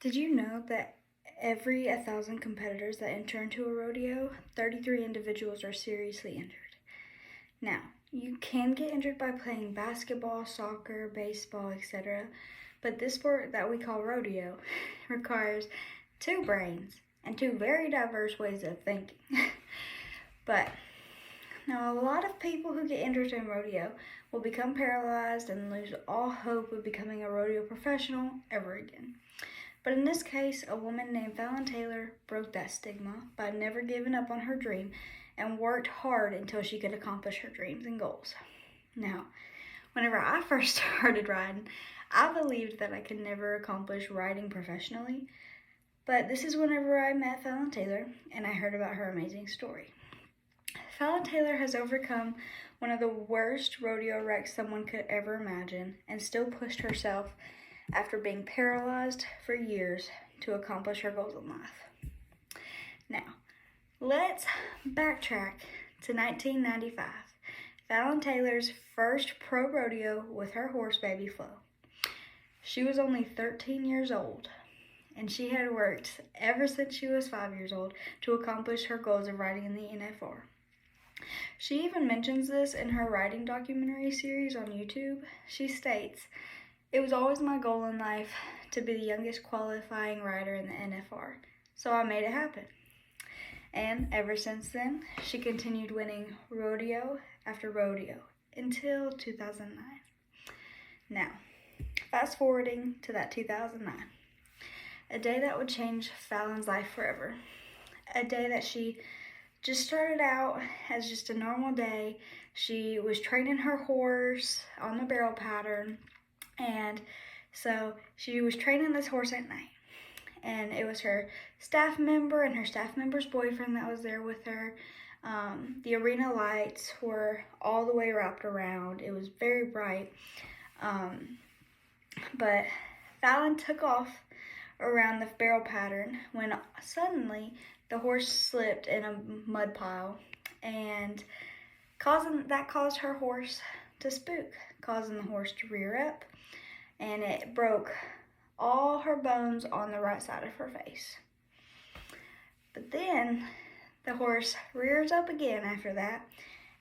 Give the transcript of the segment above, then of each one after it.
Did you know that every 1,000 competitors that enter into a rodeo, 33 individuals are seriously injured? Now, you can get injured by playing basketball, soccer, baseball, etc., but this sport that we call rodeo requires two brains and two very diverse ways of thinking. But now, a lot of people who get injured in rodeo will become paralyzed and lose all hope of becoming a rodeo professional ever again. But in this case, a woman named Fallon Taylor broke that stigma by never giving up on her dream and worked hard until she could accomplish her dreams and goals. Now, whenever I first started riding, I believed that I could never accomplish riding professionally, but this is whenever I met Fallon Taylor and I heard about her amazing story. Fallon Taylor has overcome one of the worst rodeo wrecks someone could ever imagine and still pushed herself after being paralyzed for years to accomplish her goals in life. Now, let's backtrack to 1995, Fallon Taylor's first pro rodeo with her horse baby Flo. She was only 13 years old, and she had worked ever since she was 5 years old to accomplish her goals of riding in the NFR. She even mentions this in her riding documentary series on YouTube. She states, "It was always my goal in life to be the youngest qualifying rider in the NFR, so I made it happen." And ever since then, she continued winning rodeo after rodeo until 2009. Now, fast forwarding to that 2009, a day that would change Fallon's life forever. A day that she just started out as just a normal day. She was training her horse on the barrel pattern, and so she was training this horse at night. And it was her staff member and her staff member's boyfriend that was there with her. The arena lights were all the way wrapped around. It was very bright. But Fallon took off around the barrel pattern when suddenly the horse slipped in a mud pile, and that caused her horse to spook, causing the horse to rear up, and it broke all her bones on the right side of her face. But then the horse rears up again after that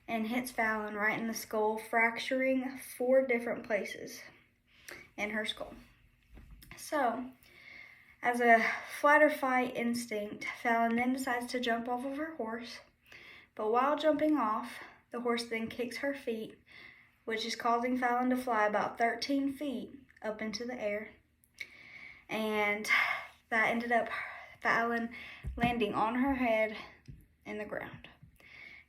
and hits Fallon right in the skull, fracturing 4 different places in her skull. So, as a flight or fight instinct, Fallon then decides to jump off of her horse. But while jumping off, the horse then kicks her feet, which is causing Fallon to fly about 13 feet up into the air. And that ended up Fallon landing on her head in the ground.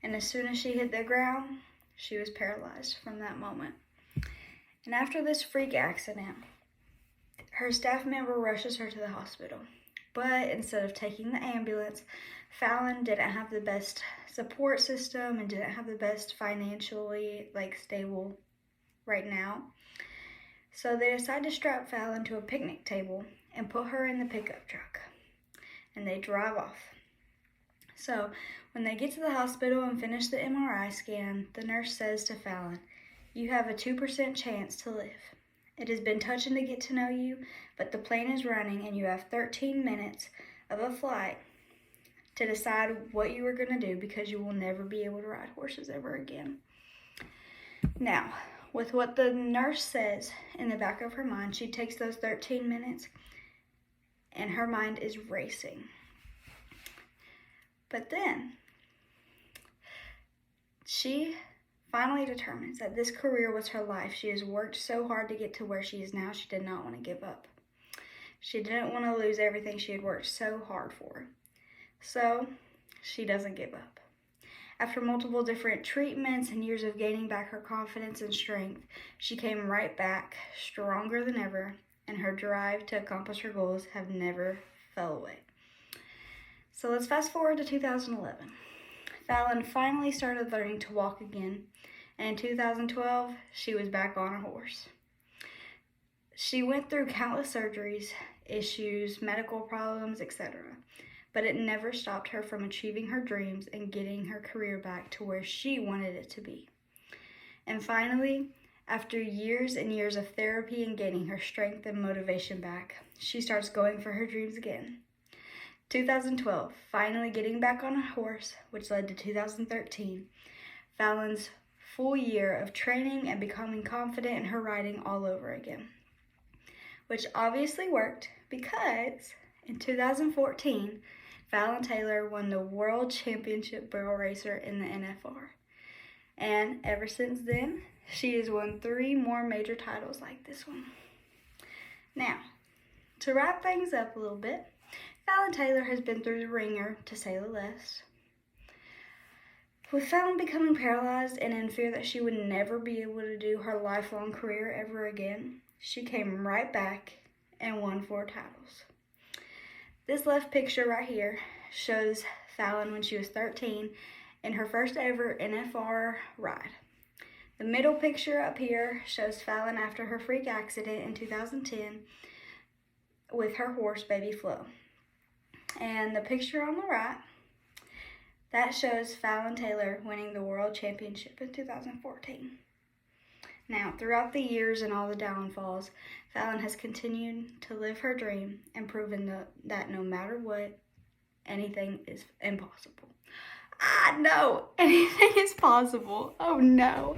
And as soon as she hit the ground, she was paralyzed from that moment. And after this freak accident, her staff member rushes her to the hospital. But instead of taking the ambulance, Fallon didn't have the best support system and didn't have the best financially stable right now. So they decide to strap Fallon to a picnic table and put her in the pickup truck. And they drive off. So when they get to the hospital and finish the MRI scan, the nurse says to Fallon, "You have a 2% chance to live. It has been touching to get to know you, but the plane is running and you have 13 minutes of a flight to decide what you are going to do because you will never be able to ride horses ever again." Now, with what the nurse says in the back of her mind, she takes those 13 minutes and her mind is racing. But then she finally determines that this career was her life. She has worked so hard to get to where she is now. She did not want to give up. She didn't want to lose everything she had worked so hard for. So she doesn't give up. After multiple different treatments and years of gaining back her confidence and strength, she came right back stronger than ever, and her drive to accomplish her goals have never fell away. So let's fast forward to 2011. Fallon finally started learning to walk again, and in 2012, she was back on a horse. She went through countless surgeries, issues, medical problems, etc., but it never stopped her from achieving her dreams and getting her career back to where she wanted it to be. And finally, after years and years of therapy and gaining her strength and motivation back, she starts going for her dreams again. 2012, finally getting back on a horse, which led to 2013, Fallon's full year of training and becoming confident in her riding all over again, which obviously worked because in 2014, Fallon Taylor won the World Championship Barrel Racer in the NFR. And ever since then, she has won 3 more major titles like this one. Now, to wrap things up a little bit, Fallon Taylor has been through the ringer, to say the least. With Fallon becoming paralyzed and in fear that she would never be able to do her lifelong career ever again, she came right back and won 4 titles. This left picture right here shows Fallon when she was 13 in her first ever NFR ride. The middle picture up here shows Fallon after her freak accident in 2010 with her horse, Baby Flo. And the picture on the right, that shows Fallon Taylor winning the World Championship in 2014. Now, throughout the years and all the downfalls, Fallon has continued to live her dream and proven that no matter what, anything is impossible. No, anything is possible. Oh no.